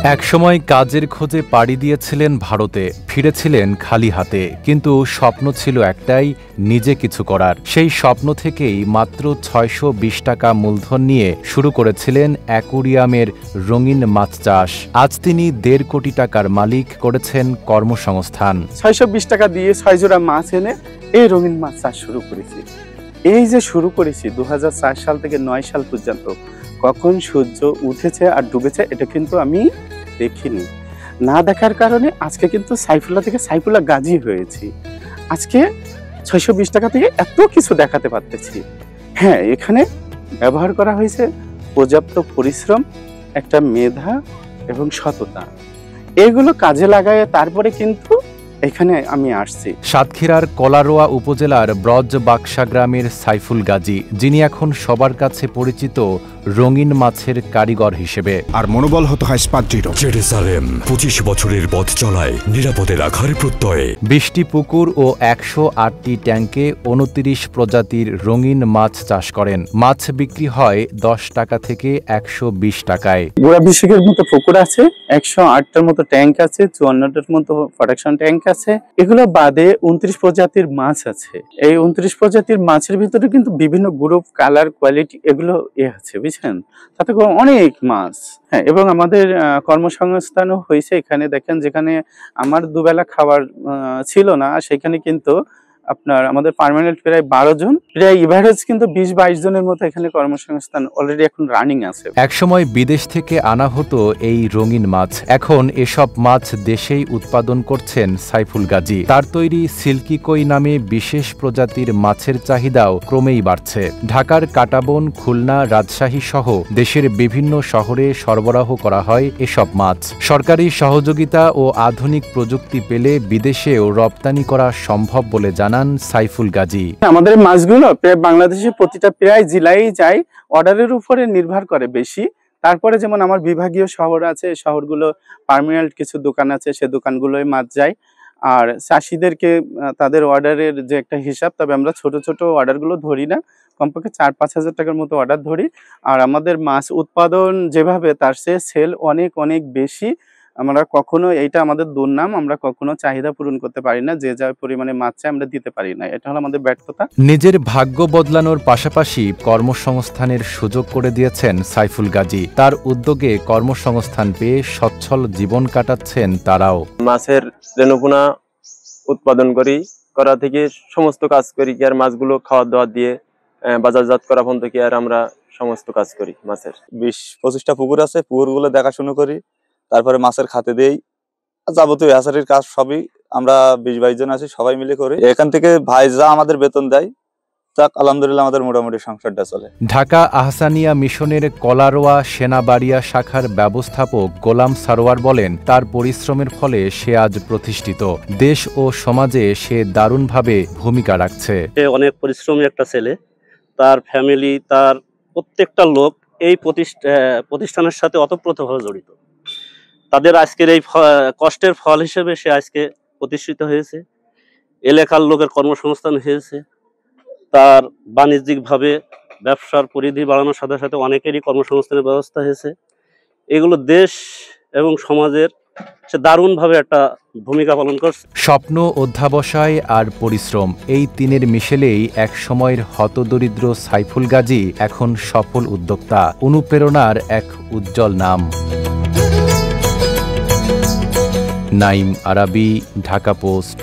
একসময় কাজের খোঁজে পাড়ি দিয়েছিলেন ভারতে, ফিরেছিলেন খালি হাতে, কিন্তু স্বপ্ন ছিল একটাই, নিজে কিছু করার। সেই স্বপ্ন থেকেই মাত্র ৬২০ টাকা মূলধন নিয়ে শুরু করেছিলেন অ্যাকুরিয়ামের রঙিন মাছ চাষ। আজ তিনি ১.৫ কোটি টাকার মালিক, করেছেন কর্মসংস্থান। ৬২০ টাকা দিয়ে ৬ জোড়া মাছ এনে এই রঙিন মাছ চাষ শুরু করেছি। এই যে শুরু করেছি ২০০৪ সাল থেকে ৯ সাল পর্যন্ত, কখন সূর্য উঠেছে আর ডুবেছে এটা কিন্তু আমি দেখিনি। না দেখার কারণে আজকে কিন্তু সাইফুল্লাহ থেকে সাইফুল্লাহ গাজী হয়েছি। আজকে ৬২০ টাকা থেকে এত কিছু দেখাতে পারতেছি। হ্যাঁ, এখানে ব্যবহার করা হয়েছে পর্যাপ্ত পরিশ্রম, একটা মেধা এবং সততা। এগুলো কাজে লাগায় তারপরে কিন্তু এখানে আমি আসছি। সাতক্ষীরার কলারোয়া উপজেলার ব্রজবাক্সা গ্রামের সাইফুল গাজী, যিনি এখন সবার কাছে পরিচিত রঙিন মাছের কারিগর হিসেবে। আর মনোবল হতে হয় স্পাদৃঢ়। জেরুসালেম ২৫ বছরের পথ চলায় নিরাপদে রাখার প্রত্যয়ে। ২০টি পুকুর ও ১০৮টি ট্যাঙ্কে ২৯ প্রজাতির রঙিন মাছ চাষ করেন। মাছ বিক্রি হয় ১০ টাকা থেকে ১২০ টাকায়। গোড়া বিশেকের মতো পুকুর আছে, ১০৮টার মতো ট্যাঙ্ক আছে, ৫৪টার মতো প্রোডাকশন ট্যাঙ্ক আছে। এগুলো বাদে ২৯ প্রজাতির মাছ আছে। এই ২৯ প্রজাতির মাছের ভিতরে কিন্তু বিভিন্ন গ্রুপ, কালার, কোয়ালিটি এগুলো আছে, বুঝছেন? তাতে অনেক মাছ। হ্যাঁ, এবং আমাদের কর্মসংস্থানও হয়েছে। এখানে দেখেন, যেখানে আমার দুবেলা খাবার ছিল না, সেখানে কিন্তু আপনার আমাদের পার্মানেন্ট প্রায় ১২ জন, প্রায় এভারেজ কিন্তু ২০-২২ জনের মতো এখানে কর্মসংস্থান অলরেডি এখন রানিং আছে। একসময় বিদেশ থেকে আনা হতো এই রঙিন মাছ, এখন এসব মাছ দেশেই উৎপাদন করছেন সাইফুল গাজী। তার তৈরি সিল্কি কই নামে বিশেষ প্রজাতির মাছের চাহিদাও ক্রমেই বাড়ছে। ঢাকার কাটাবন, খুলনা, রাজশাহী সহ দেশের বিভিন্ন শহরে সরবরাহ করা হয় এসব মাছ। সরকারি সহযোগিতা ও আধুনিক প্রযুক্তি পেলে বিদেশেও রপ্তানি করা সম্ভব বলে জানান সাইফুল গাজী। আমাদের মাছগুলো প্রায় বাংলাদেশের প্রতিটা প্রায় জেলায় যায়, অর্ডারের উপরে নির্ভর করে বেশি। তারপরে যেমন আমার বিভাগীয় শহর আছে, শহরগুলো পার্মানেন্ট কিছু দোকান আছে, সে দোকানগুলোয় মাছ যায়। আর চাষিদেরকে তাদের অর্ডারের যে একটা হিসাব, তবে আমরা ছোট ছোট অর্ডারগুলো ধরি না, কমপক্ষে ৪-৫ হাজার টাকার মতো অর্ডার ধরি। আর আমাদের মাছ উৎপাদন যেভাবে, তার চেয়ে সেল অনেক অনেক বেশি। আমরা কখনো, এইটা আমাদের দুর্নাম, আমরা কখনো চাহিদা পূরণ করতে পারি না। যে যা পরিমাণে মাছ চাই আমরা দিতে পারি না, এটা হলো আমাদের ব্যর্থতা। নিজের ভাগ্য বদলানোর পাশাপাশি কর্মসংস্থানের সুযোগ করে দিয়েছেন সাইফুল গাজী। তার উদ্যোগে কর্মসংস্থান পেয়ে সচ্ছল জীবন কাটাচ্ছেন তারাও। মাছের রেণুপোনা উৎপাদন করা থেকে সমস্ত কাজ করি, কি আর মাছগুলো খাওয়া দাওয়া দিয়ে বাজারজাত করা পর্যন্ত কি আর আমরা সমস্ত কাজ করি। মাছের ২০-২৫টা পুকুর আছে, পুকুরগুলো দেখাশুনো করি, তারপরে মাছের খাতে দেই, যাবতীয় হ্যাচারির কাজ সবই আমরা ২০-২২ জন আছি, সবাই মিলে করি। এখান থেকে ভাই যা আমাদের বেতন দেয়, তাক আলহামদুলিল্লাহ আমাদের মোটামুটি সংসারটা চলে। ঢাকা আহসানিয়া মিশনের কলারোয়া সেনাবাড়িয়া শাখার ব্যবস্থাপক গোলাম সারোয়ার বলেন, তার পরিশ্রমের ফলে সে আজ প্রতিষ্ঠিত। দেশ ও সমাজে সে দারুণভাবে ভূমিকা রাখছে। অনেক পরিশ্রমী একটা ছেলে, তার ফ্যামিলি, তার প্রত্যেকটা লোক এই প্রতিষ্ঠানের সাথে ওতপ্রোতভাবে জড়িত। তাদের আজকের এই কষ্টের ফল হিসেবে সে আজকে প্রতিষ্ঠিত হয়েছে, এলাকার লোকের কর্মসংস্থান হয়েছে, তার বাণিজ্যিকভাবে ব্যবসার পরিধি বাড়ানোর সাথে সাথে অনেকেরই কর্মসংস্থানের ব্যবস্থা হয়েছে। এগুলো দেশ এবং সমাজের সে দারুণভাবে একটা ভূমিকা পালন করছে। স্বপ্ন, অধ্যাবসায় আর পরিশ্রম, এই তিনের মিশেলেই এক সময়ের হতদরিদ্র সাইফুল গাজী এখন সফল উদ্যোক্তা, অনুপ্রেরণার এক উজ্জ্বল নাম। নাইম আরাবী, ঢাকা পোস্ট।